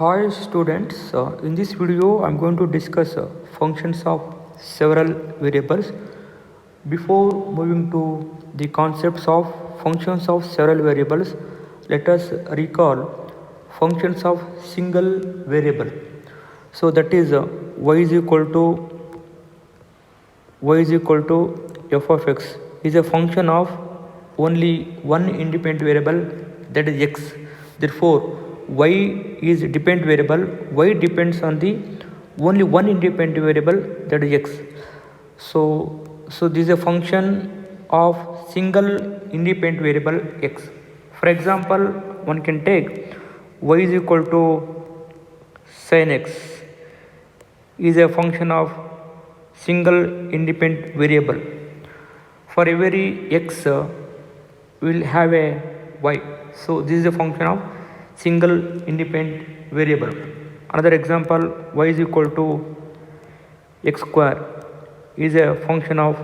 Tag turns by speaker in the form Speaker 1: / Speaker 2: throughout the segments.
Speaker 1: Hi students, in this video I'm going to discuss functions of several variables. Before moving to the concepts of functions of several variables, let us recall functions of single variable. So that is y is equal to f of x is a function of only one independent variable, that is x. Therefore y is dependent variable. Y depends on the only one independent variable, that is x. So this is a function of single independent variable x. For example, one can take y is equal to sin x is a function of single independent variable. For every x will have a y. So this is a function of single independent variable. Another example, y is equal to x square is a function of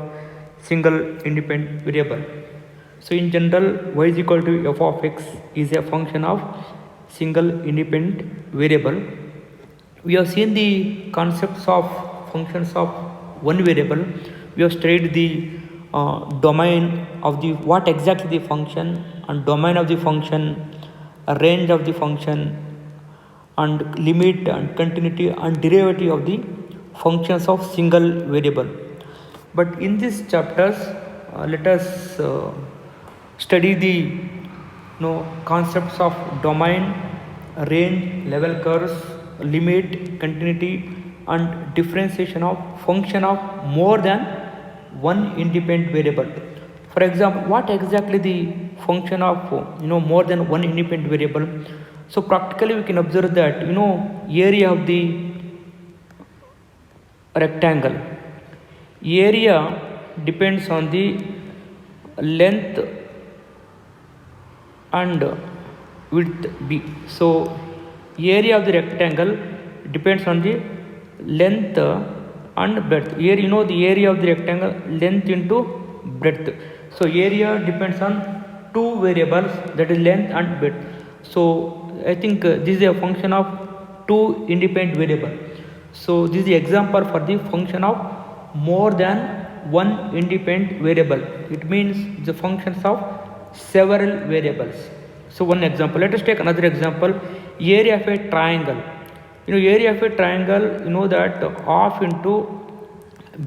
Speaker 1: single independent variable. So in general, y is equal to f of x is a function of single independent variable. We have seen the concepts of functions of one variable. We have studied the domain of the what exactly the function, and domain of the function, range of the function, and limit and continuity and derivative of the functions of single variable. But in these chapters, let us study the concepts of domain, range, level curves, limit, continuity, and differentiation of function of more than one independent variable. For example, what exactly the function of more than one independent variable? So practically we can observe that area of the rectangle, area depends on the length and width b. So area of the rectangle depends on the length and breadth. Here the area of the rectangle, length into breadth. So area depends on two variables, that is length and breadth. So I think this is a function of two independent variable. So this is the example for the function of more than one independent variable. It means the functions of several variables. So one example, let us take another example, area of a triangle. Area of a triangle, that half into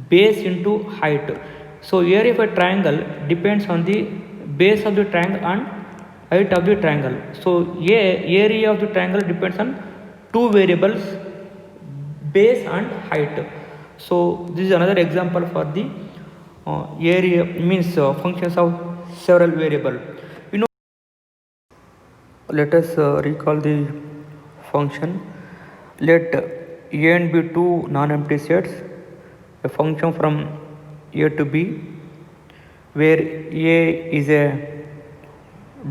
Speaker 1: base into height. So area of a triangle depends on the base of the triangle and height of the triangle. So area of the triangle depends on two variables, base and height. So this is another example for the area means functions of several variable. Let us recall the function. Let a and b two non-empty sets, a function from a to b, where a is a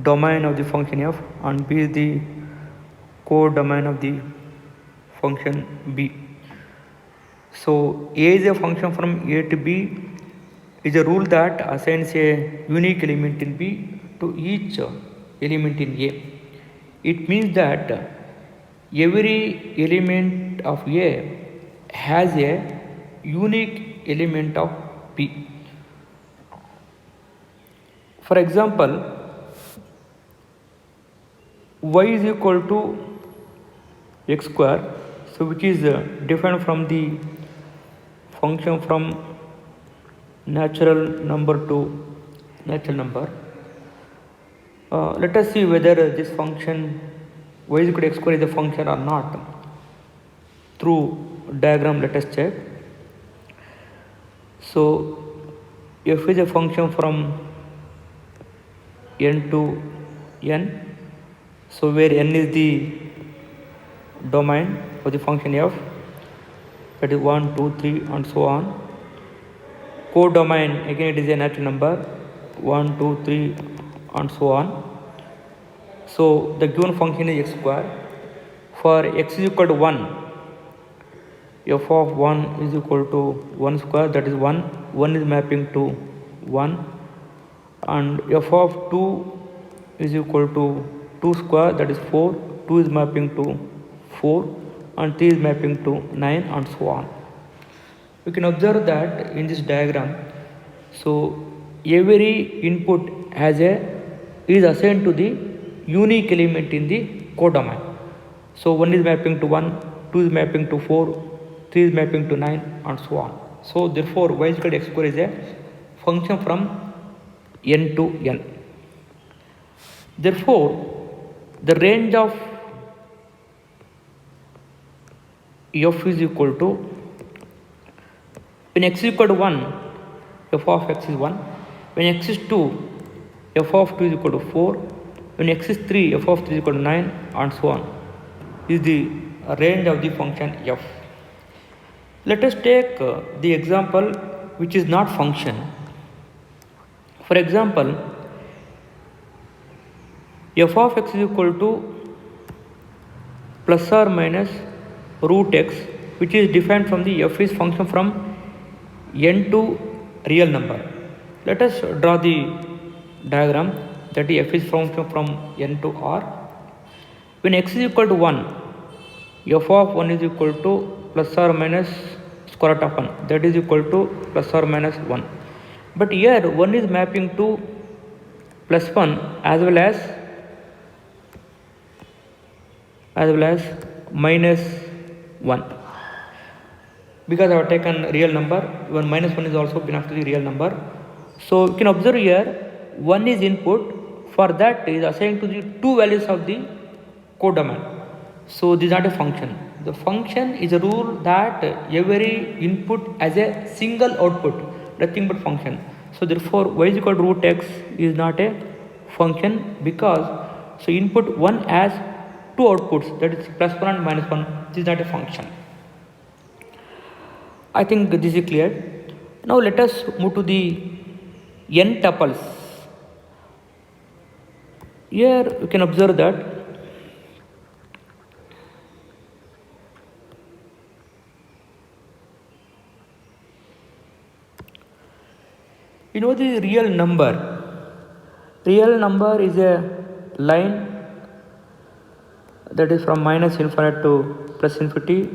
Speaker 1: domain of the function f and b is the codomain of the function b. So a is a function from a to b is a rule that assigns a unique element in b to each element in a. It means that every element of a has a unique element of b. For example, y is equal to x square, so which is different from the function from natural number to natural number. Let us see whether this function y is equal to x square is a function or not. Through diagram, let us check. So f is a function from n to n. So where n is the domain of the function f, that is 1, 2, 3 and so on. Codomain, again it is a natural number, 1, 2, 3 and so on. So the given function is x square. For x is equal to 1, f of 1 is equal to 1 square, that is 1. 1 is mapping to 1, and f of 2 is equal to 2 square, that is 4. 2 is mapping to 4 and 3 is mapping to 9 and so on. You can observe that in this diagram. So every input is assigned to the unique element in the codomain. So 1 is mapping to 1, 2 is mapping to 4, 3 is mapping to 9 and so on. So therefore y is equal to x square is a function from n to n. Therefore the range of f is equal to, when x is equal to 1, f of x is 1. When x is 2, f of 2 is equal to 4. When x is 3, f of 3 is equal to 9 and so on. Is the range of the function f. Let us take the example which is not function. For example, f of x is equal to plus or minus root x, which is defined from the f is function from n to real number. Let us draw the diagram that f is function from n to r. When x is equal to 1, f of 1 is equal to plus or minus square root of 1, that is equal to plus or minus 1. But here 1 is mapping to plus 1 as well as minus 1, because I have taken real number. Even minus 1 is also belongs to the real number. So you can observe here 1 is input, for that is assigned to the two values of the codomain. So this is not a function. The function is a rule that every input has a single output, nothing but function. So therefore y is equal to root x is not a function, because so input 1 has two outputs, that is plus 1 and minus 1. This is not a function. I think this is clear. Now let us move to the n tuples. Here you can observe that you know the real number. Real number is a line that is from minus infinite to plus infinity.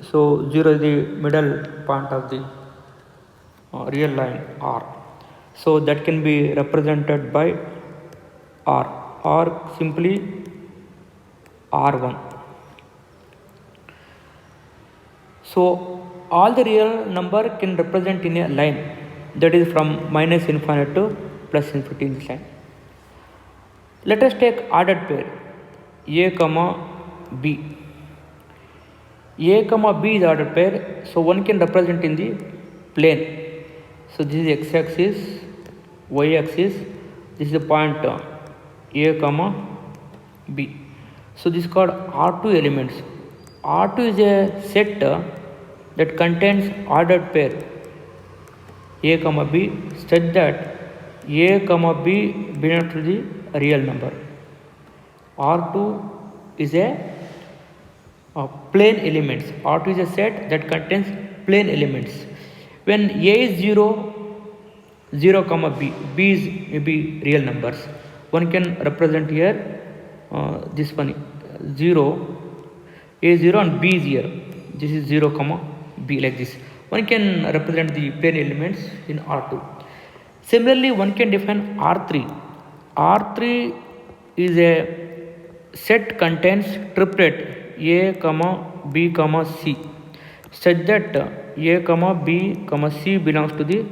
Speaker 1: So 0 is the middle point of the real line r. So that can be represented by r, or simply r1. So all the real number can represent in a line that is from minus infinite to plus infinity in this line. Let us take ordered pair a comma b. A comma b is ordered pair, so one can represent in the plane. So this is x-axis, y-axis. This is the point a comma b. So this is called R2 elements. R2 is a set that contains ordered pair a comma b, such that a comma b belongs to the real number. R2 is a plane elements. R2 is a set that contains plane elements. When a is 0, 0 comma b, b is maybe real numbers. One can represent here this one 0, a is 0 and b is here. This is 0 comma b, like this. One can represent the plane elements in R2. Similarly, one can define R3. R3 is a set contains triplet a comma b comma c, such that a comma b comma c belongs to the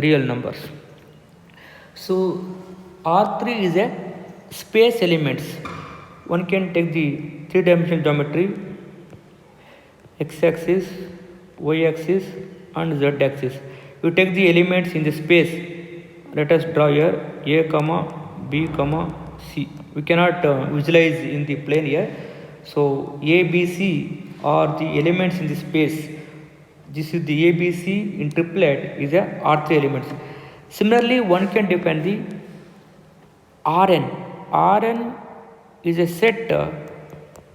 Speaker 1: real numbers. So R3 is a space elements. One can take the three-dimensional geometry, x-axis, y-axis and z-axis. You take the elements in the space. Let us draw here a comma b comma c. We cannot visualize in the plane here. So a, b, c are the elements in the space. This is the a, b, c in triplet is a R3 elements. Similarly, one can define the Rn. Rn is a set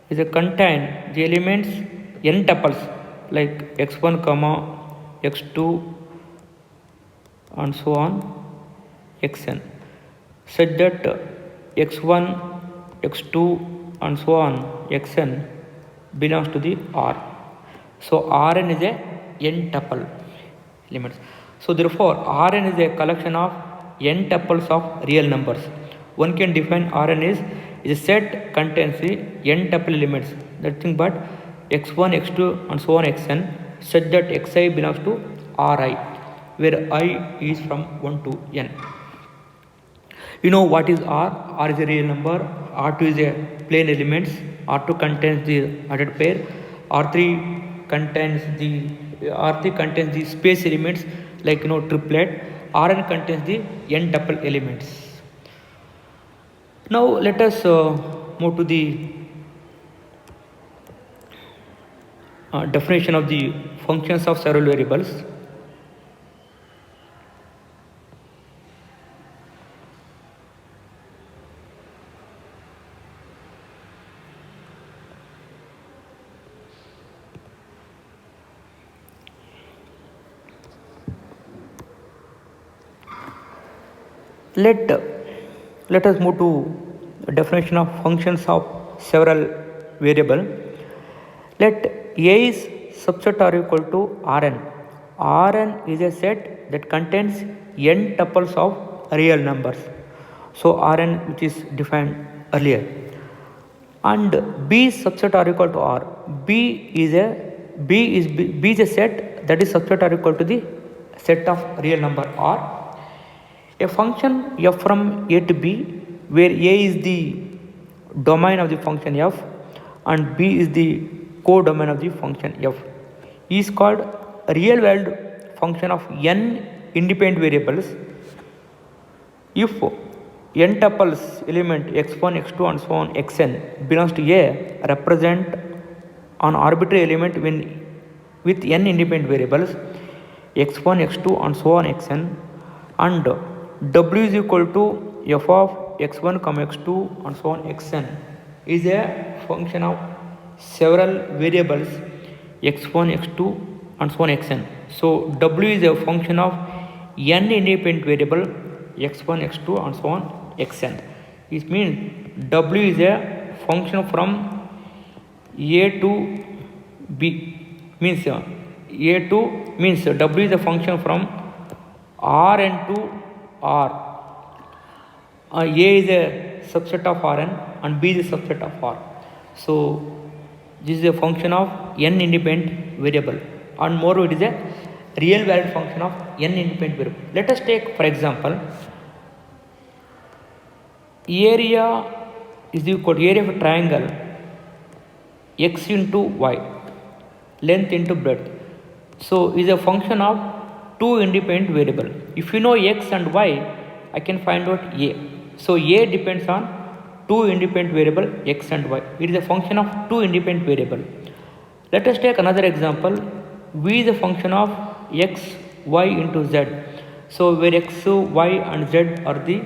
Speaker 1: is a contain the elements n tuples like x1 comma x2 and so on xn, such that x1 x2 and so on xn belongs to the R. So Rn is a n tuple elements. So therefore Rn is a collection of n tuples of real numbers. One can define Rn is a set contains the n tuple elements, nothing but x1, x2 and so on xn, such that xi belongs to Ri, where I is from 1 to n. You know what is R? R is a real number, R2 is a plain elements, R2 contains the ordered pair, R3 contains the space elements like triplet, Rn contains the n tuple elements. Now let us move to the definition of the functions of several variables. Let us move to definition of functions of several variable. Let A is subset or equal to Rn. Rn is a set that contains n tuples of real numbers. So Rn, which is defined earlier. And B is subset or equal to R. B is a set that is subset or equal to the set of real number R. A function f from A to B, where A is the domain of the function f and B is the codomain of the function f, is called a real valued function of n independent variables if n tuples element x1, x2 and so on xn belongs to A, represent an arbitrary element with n independent variables x1, x2 and so on xn, and W is equal to f of x1, x2 and so on xn is a function of several variables x1, x2 and so on xn. So W is a function of n independent variable x1, x2 and so on xn. It means W is a function from A to B, means W is a function from Rn to R. A is a subset of Rn and B is a subset of R. So this is a function of n independent variable, and moreover it is a real valued function of n independent variable. Let us take for example area is equal to area of a triangle x into y, length into breadth. So is a function of two independent variable. If you know x and y, I can find out A. So A depends on two independent variable x and y. It is a function of two independent variable. Let us take another example. V is a function of x, y into z. So where x, y and z are the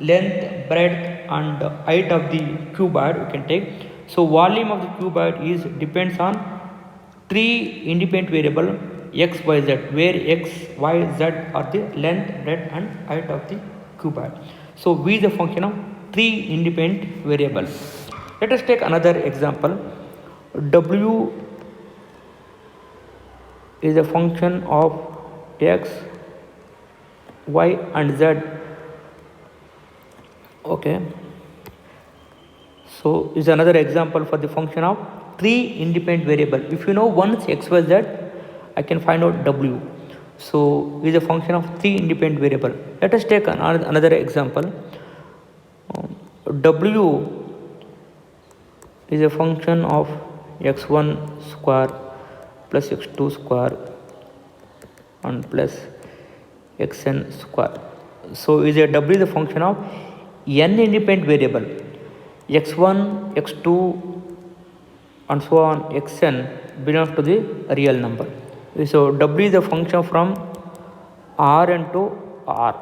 Speaker 1: length, breadth and height of the cuboid we can take. So volume of the cuboid is depends on three independent variable x, y, z, where x, y, z are the length, breadth and height of the cuboid. So V is a function of three independent variables. Let us take another example. W is a function of x, y and z. Okay. So is another example for the function of three independent variable. If you know once x, y, z, I can find out W. So is a function of three independent variable. Let us take another example. W is a function of x1 square plus x2 square and plus xn square. So is a W is a function of n independent variable x1, x2 and so on xn belongs to the real number. So W is a function from Rn to R.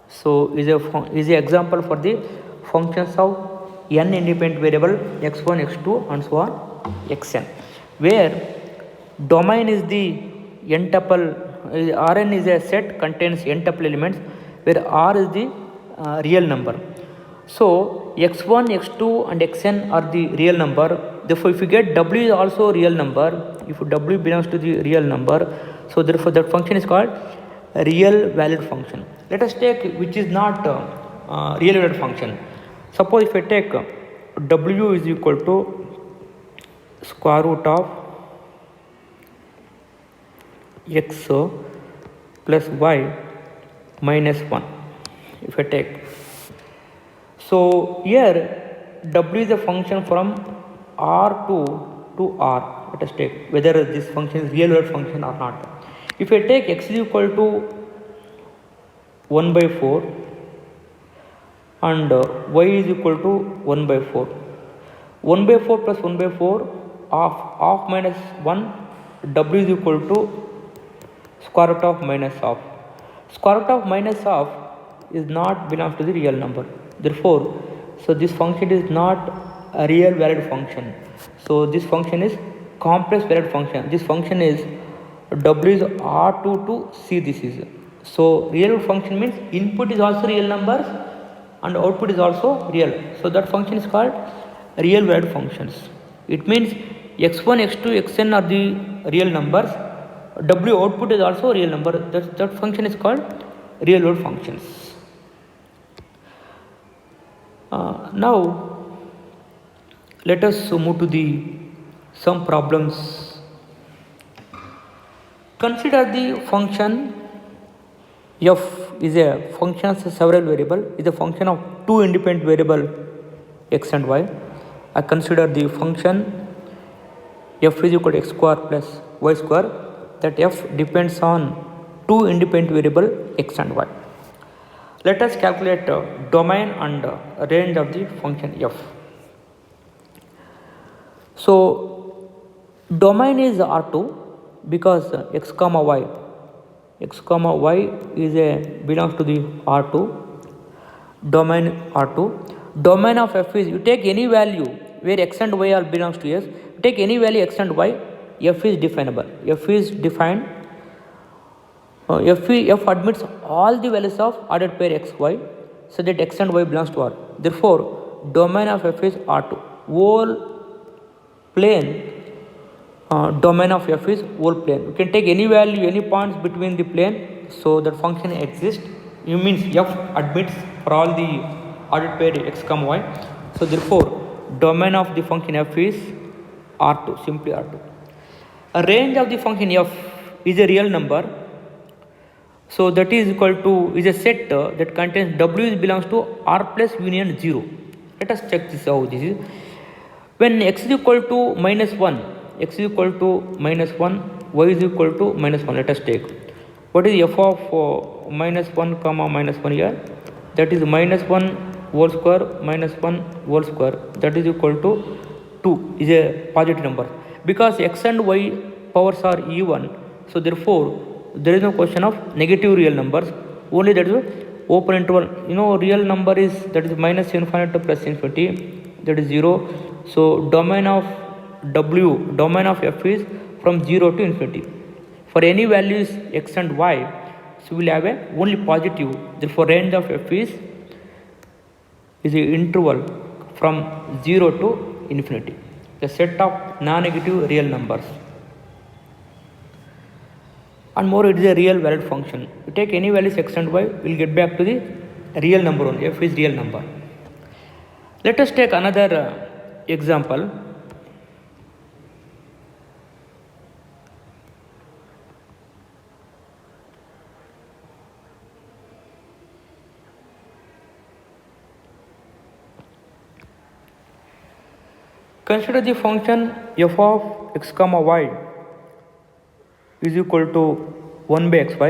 Speaker 1: So is a example for the functions of n independent variable x1, x2 and so on xn, where domain is the n tuple. Rn is a set contains n tuple elements, where R is the real number. So x1, x2 and xn are the real number, Therefore, if you get w is also a real number, if w belongs to the real number, so therefore that function is called a real valued function. Let us take which is not real valued function. Suppose if I take w is equal to square root of x plus y minus 1. If I take, so here w is a function from R2 to R. Let us take whether this function is real valued function or not. If I take x is equal to 1 by 4 and y is equal to 1 by 4. 1 by 4 plus 1 by 4 half minus 1, w is equal to square root of minus half. Square root of minus half is not belongs to the real number. Therefore, so this function is not a real valued function. So this function is complex valued function. This function is w is R2 to C. This is so real function means input is also real numbers and output is also real. So that function is called real valued functions. It means x1, x2, xn are the real numbers. W output is also a real number. That function is called real valued functions. Now let us move to the some problems. Consider the function f is a function of several variable, is a function of two independent variable x and y. I consider the function f is equal to x square plus y square, that f depends on two independent variable x and y. Let us calculate domain and range of the function f. So domain is R2 because x comma y is belongs to the R2. Domain R2. Domain of f is, you take any value where x and y are belongs to s. You take any value x and y, f is definable. F is defined. F admits all the values of ordered pair x y, so that x and y belongs to R. Therefore, domain of f is R2. Whole plane. Domain of f is whole plane. You can take any value, any points between the plane, so that function exists. It means f admits for all the ordered pair x comma y. So therefore, domain of the function f is R2, simply R2. A range of the function f is a real number. So that is equal to, is a set that contains w belongs to R plus union 0. Let us check this how this is. When x is equal to minus 1, x is equal to minus 1, y is equal to minus 1. Let us take. What is f of minus 1 comma minus 1 here? That is minus 1 whole square minus 1 whole square. That is equal to 2, is a positive number. Because x and y powers are even, so therefore there is no question of negative real numbers. Only that is open interval. You know, real number is, that is minus infinity to plus infinity, that is 0. So domain of w, domain of f is from 0 to infinity. For any values x and y, so we will have a only positive. Therefore range of f is the interval from 0 to infinity, the set of non-negative real numbers. And more, it is a real valued function. You take any values x and y, we will get back to the real number only. F is real number. Let us take another example. Consider the function f of x comma y is equal to 1 by xy.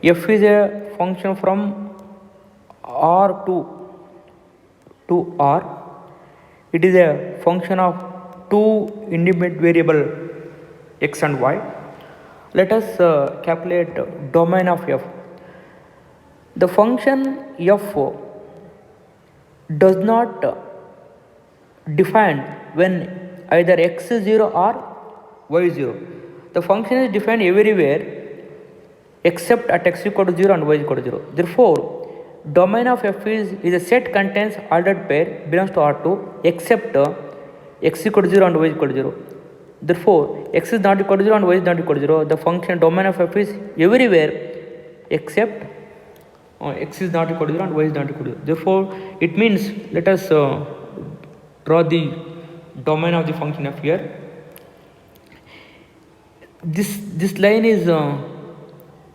Speaker 1: F is a function from R2 to R. It is a function of two independent variable x and y. Let us calculate domain of f. The function f does not define when either x is 0 or y is 0. The function is defined everywhere except at x equal to 0 and y equal to 0. Therefore, domain of f is a set contains ordered pair belongs to R2 except x is equal to 0 and y is equal to 0. Therefore, x is not equal to 0 and y is not equal to 0. The function domain of f is everywhere except x is not equal to 0 and y is not equal to 0. Therefore, it means let us draw the domain of the function f here. This line is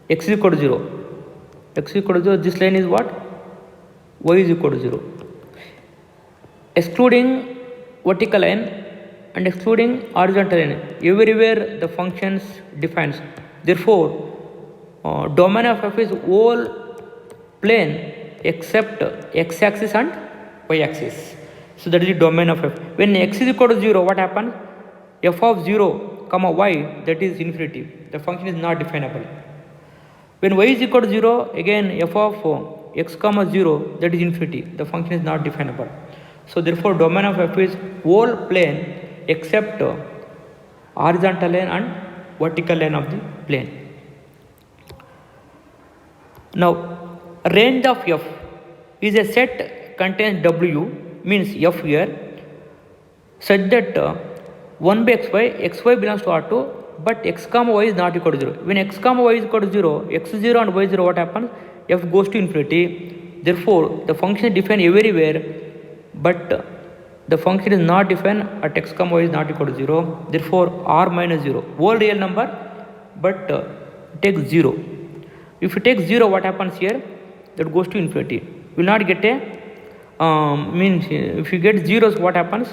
Speaker 1: x is equal to 0. X is equal to 0. This line is what? Y is equal to 0. Excluding vertical line and excluding horizontal line, everywhere the functions defines. Therefore, domain of f is whole plane except x-axis and y-axis. So that is the domain of f. When x is equal to 0, what happens? F of 0 comma y, that is infinity. The function is not definable. When y is equal to 0, again f of x comma 0, that is infinity. The function is not definable. So therefore, domain of f is whole plane except horizontal line and vertical line of the plane. Now, range of f is a set contains w, means f here, such that 1 by xy belongs to R2, but x comma y is not equal to 0. When x comma y is equal to 0, x is 0 and y is 0, what happens? F goes to infinity. Therefore, the function is defined everywhere, but the function is not defined at x comma y is not equal to 0. Therefore, r minus 0, whole real number, but take 0. If you take 0, what happens here? That goes to infinity. You will not get a means if you get zeros, what happens?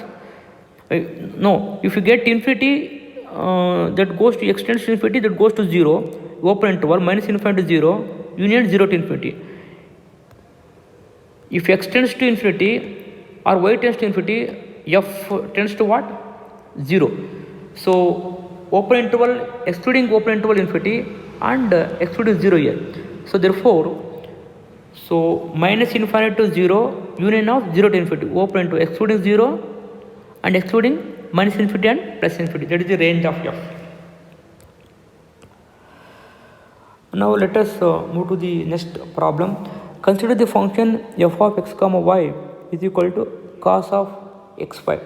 Speaker 1: No, if you get infinity, that goes to extends to infinity, that goes to 0, open interval, minus infinity to 0, union 0 to infinity. If x tends to infinity or y tends to infinity, f tends to what? 0. So open interval, excluding open interval infinity and excluding 0 here. So therefore, so minus infinity to 0, union of 0 to infinity, open interval, excluding 0 and excluding minus infinity and plus infinity. That is the range of f. Now let us move to the next problem. Consider the function f of x comma y is equal to cos of xy.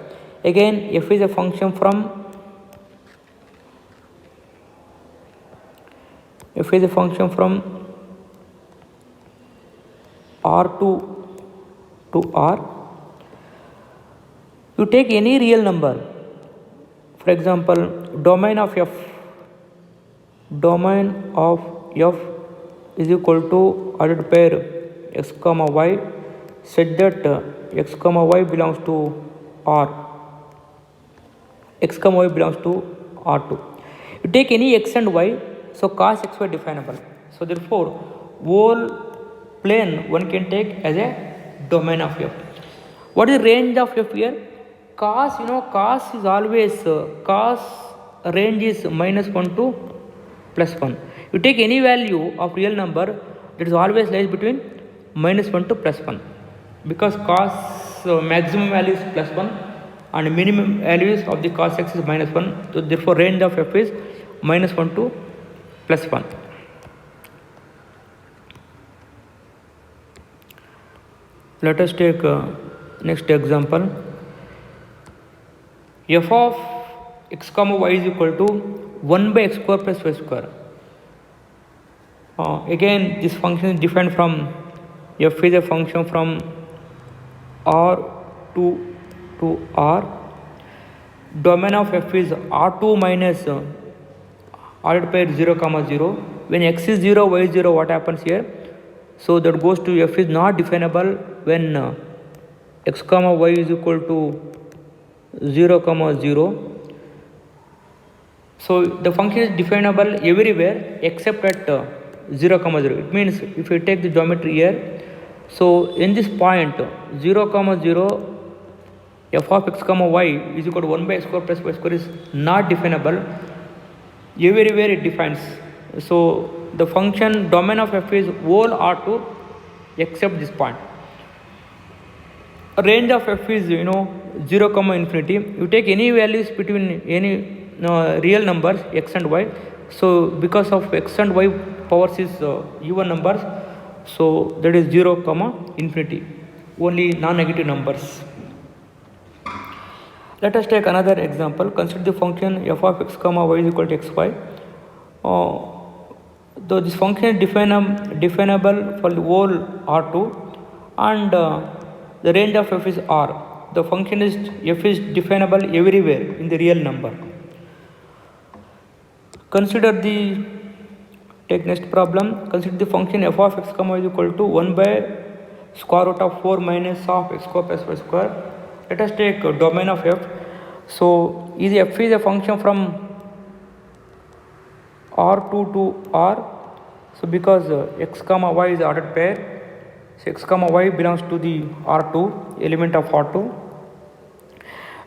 Speaker 1: Again, f is a function from R2 to R. You take any real number, for example, domain of f is equal to ordered pair x comma y, such that x comma y belongs to R. X comma y belongs to R2. You take any x and y, so cos xy definable. So therefore, whole plane one can take as a domain of f. What is the range of f here? Cos, cos is always, cos range is minus 1 to plus 1. You take any value of real number, that is always lies between minus 1 to plus 1. Because cos maximum value is plus 1 and minimum values of the cos x is minus 1. So therefore, range of f is minus 1 to plus 1. Let us take next example. F of x comma y is equal to 1 by x square plus y square. Again, this function is defined from f is a function from R2 to R. Domain of f is R2 minus ordered pair 0 comma 0. When x is 0, y is 0, what happens here? So that goes to f is not definable when x comma y is equal to 0 comma 0. So the function is definable everywhere except at 0 comma 0. It means if you take the geometry here, so in this point 0 comma 0, f of x comma y is equal to 1 by x square plus y square is not definable. Everywhere it defines. So the function domain of f is whole R2 except this point. Range of f is 0 comma infinity. You take any values between any real numbers x and y. So because of x and y powers is even numbers, so that is 0 comma infinity, only non-negative numbers. Let us take another example. Consider the function f of x comma y is equal to xy. Though this function is definable for the whole R2 and the range of f is R. The function is f is definable everywhere in the real number. Take next problem. Consider the function f of x comma is equal to 1 by square root of 4 minus of x square plus y square. Let us take domain of f. So f is a function from R2 to R. So because x comma y is ordered pair, so x comma y belongs to the R2, element of R2.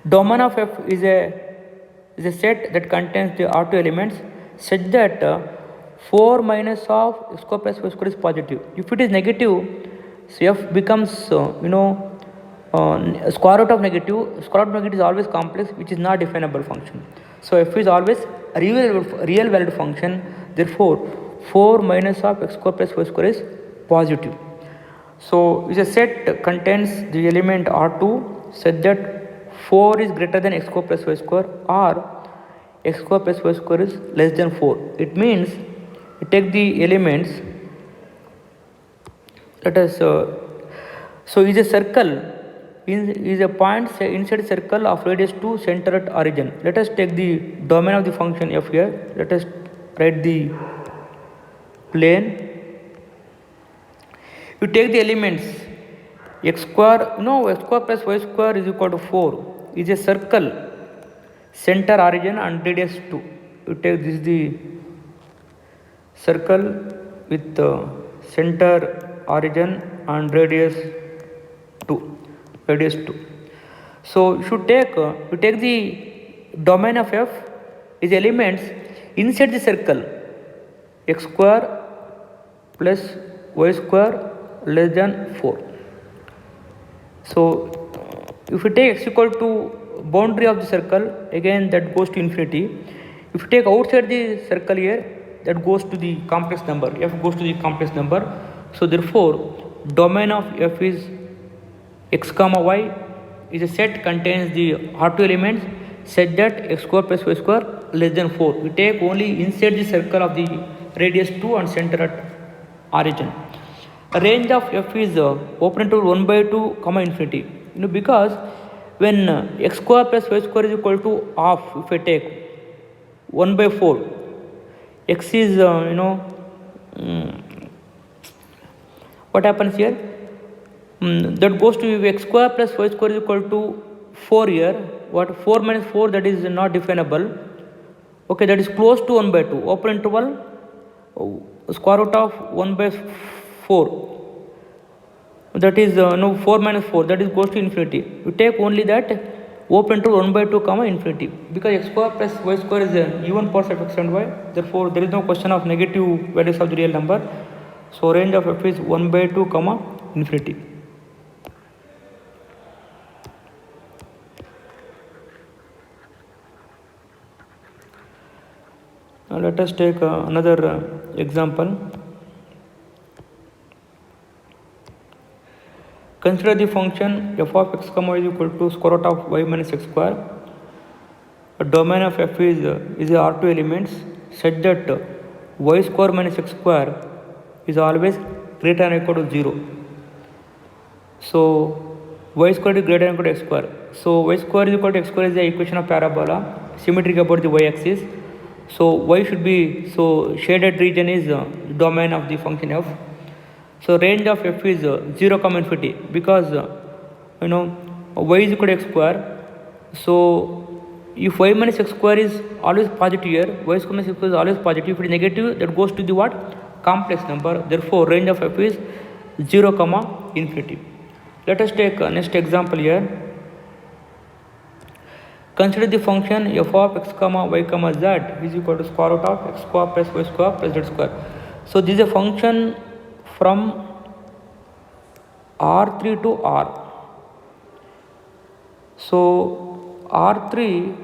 Speaker 1: Domain of f is a set that contains the R2 elements such that 4 minus of x square plus y square is positive. If it is negative, so f becomes square root of negative. Square root of negative is always complex, which is not definable function. So f is always a real valued function. Therefore 4 minus of x square plus y square is positive. So it's a set contains the element R2 such that 4 is greater than x square plus y square or x square plus y square is less than 4. It means we take the elements. Let us so is a circle is a point inside a circle of radius 2 center at origin. Let us take the domain of the function f here. Let us write the plane. You take the elements x square plus y square is equal to 4 is a circle center origin and radius 2. You take this the circle with center origin and radius 2. So you take the domain of f is elements inside the circle x square plus y square less than 4. So if you take x equal to boundary of the circle, again that goes to infinity. If you take outside the circle here, that goes to the complex number. F goes to the complex number. So therefore domain of f is x comma y is a set contains the R2 elements such that x square plus y square less than 4. We take only inside the circle of the radius 2 and center at origin. A range of f is open to 1 by 2 comma infinity. Because when x square plus y square is equal to half, if I take 1 by 4, x is what happens here? That goes to x square plus y square is equal to 4 here. What 4 minus 4, that is not definable. Okay, that is close to 1 by 2. Open interval square root of 1 by 4. That is 4 minus 4, that is goes to infinity. You take only that open to 1 by 2 comma infinity, because x square plus y square is even parts of x and y. Therefore there is no question of negative values of the real number. So range of f is 1 by 2 comma infinity. Now let us take another example. Consider the function f of x comma is equal to square root of y minus x square. A domain of f is R2 elements such that y square minus x square is always greater than or equal to 0. So y square is greater than or equal to x square. So y square is equal to x square is the equation of parabola symmetric about the y axis. So y should be, so shaded region is domain of the function f. So range of f is 0 comma infinity, because y is equal to x square. So if y minus x square is always positive here, y square minus x square is always positive. If it is negative, that goes to the what? Complex number. Therefore range of f is 0 comma infinity. Let us take next example here. Consider the function f of x comma y comma z is equal to square root of x square plus y square plus z square. So this is a function from R3 to R. So R3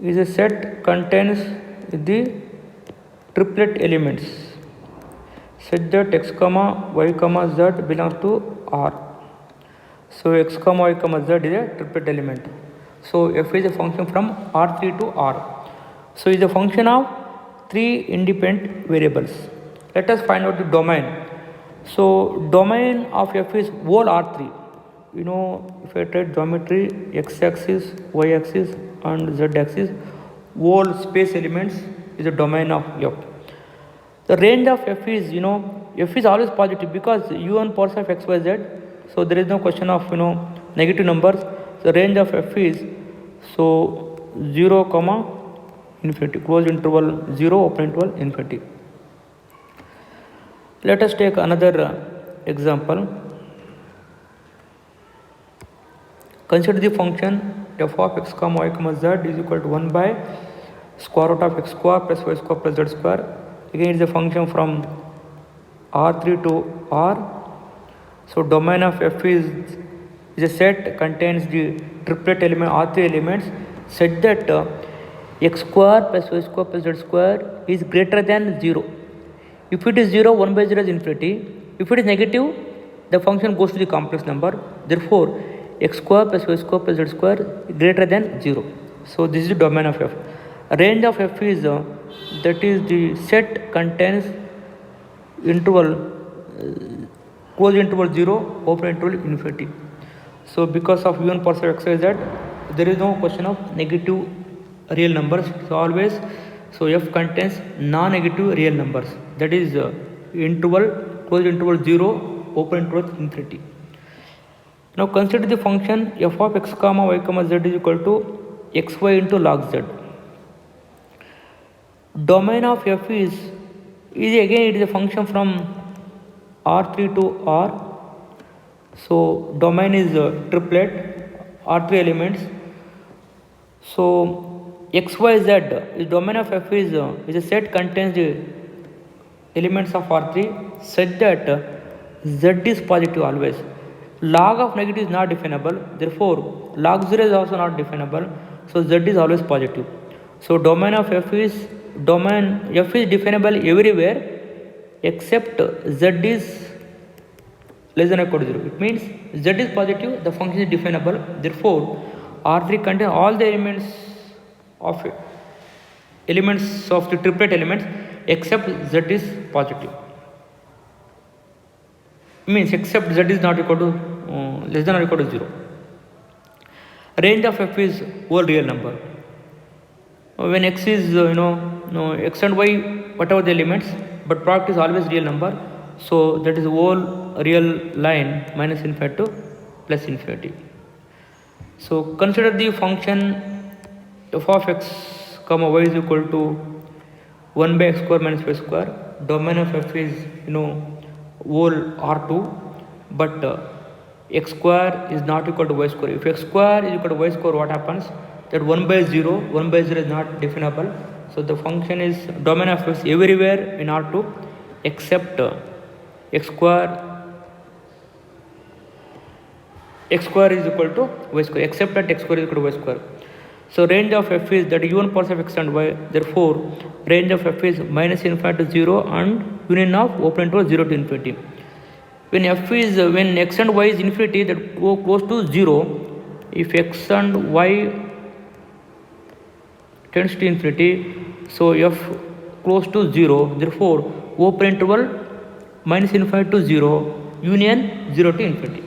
Speaker 1: is a set contains the triplet elements such that x comma y comma z belongs to R. So x comma y comma z is a triplet element. So f is a function from R3 to R. So it is a function of three independent variables. Let us find out the domain. So domain of f is whole R3. You know, if I take geometry, x-axis, y-axis and z-axis, whole space elements is the domain of f. The range of f is, f is always positive because u1 parts of x, y, z. So there is no question of, negative numbers. The range of f is, so 0, infinity, close interval 0, open interval infinity. Let us take another example. Consider the function f of x, y, z is equal to 1 by square root of x square plus y square plus z square. Again, it is a function from R3 to R. So domain of f is a set contains the triplet element R3 elements such that x square plus y square plus z square is greater than 0. If it is 0, 1 by 0 is infinity. If it is negative, the function goes to the complex number. Therefore, x square plus y square plus z square is greater than 0. So this is the domain of f. Range of f is that is the set contains interval close interval 0, open interval infinity. So because of u1 parts of x, y, z, there is no question of negative real numbers. So always, so f contains non-negative real numbers. That is interval close interval 0, open interval infinity. Now consider the function f of x, y, z is equal to xy into log z. Domain of f is again it is a function from R3 to R. So domain is triplet R3 elements. So x, y, z is domain of f is a set contains the elements of R3 such that z is positive always. Log of negative is not definable. Therefore, log 0 is also not definable. So z is always positive. So domain of f is definable everywhere except z is less than or equal to 0. It means z is positive, the function is definable. Therefore, R3 contains all the elements of the triplet elements except z is positive. It means except z is not equal to less than or equal to 0. Range of f is whole real number. When x is x and y whatever the elements, but product is always real number. So that is whole real line minus infinity to plus infinity. So consider the function f of x, y is equal to 1 by x square minus y square. Domain of f is whole R2, but x square is not equal to y square. If x square is equal to y square, what happens? That 1 by 0 is not definable. So the function is domain of x everywhere in R2 except x square is equal to y square, except that x square is equal to y square. So range of f is that u1 parts of x and y. Therefore, range of f is minus infinity to 0 and union of open interval 0 to infinity. When x and y is infinity, that go close to 0. If x and y tends to infinity, so f close to 0. Therefore, open interval minus infinity to 0, union 0 to infinity.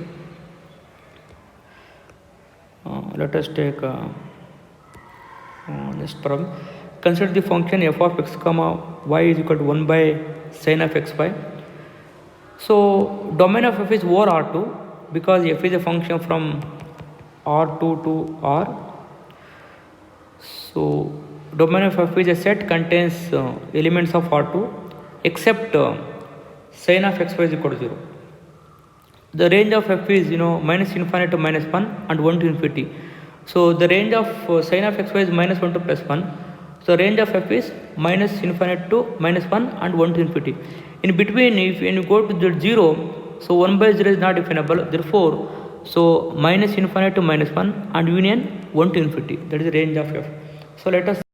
Speaker 1: Let us take next problem. Consider the function f of x, y is equal to 1 by sin of xy. So domain of f is over R2 because f is a function from R2 to R. So domain of f is a set contains elements of R2 except sin of xy is equal to 0. The range of f is minus infinity to minus 1 and 1 to infinity. So the range of sin of xy is minus 1 to plus 1. So range of f is minus infinity to minus 1 and 1 to infinity. In between, when you go to the 0, so 1 by 0 is not definable. Therefore, so minus infinity to minus 1 and union 1 to infinity. That is the range of f. So let us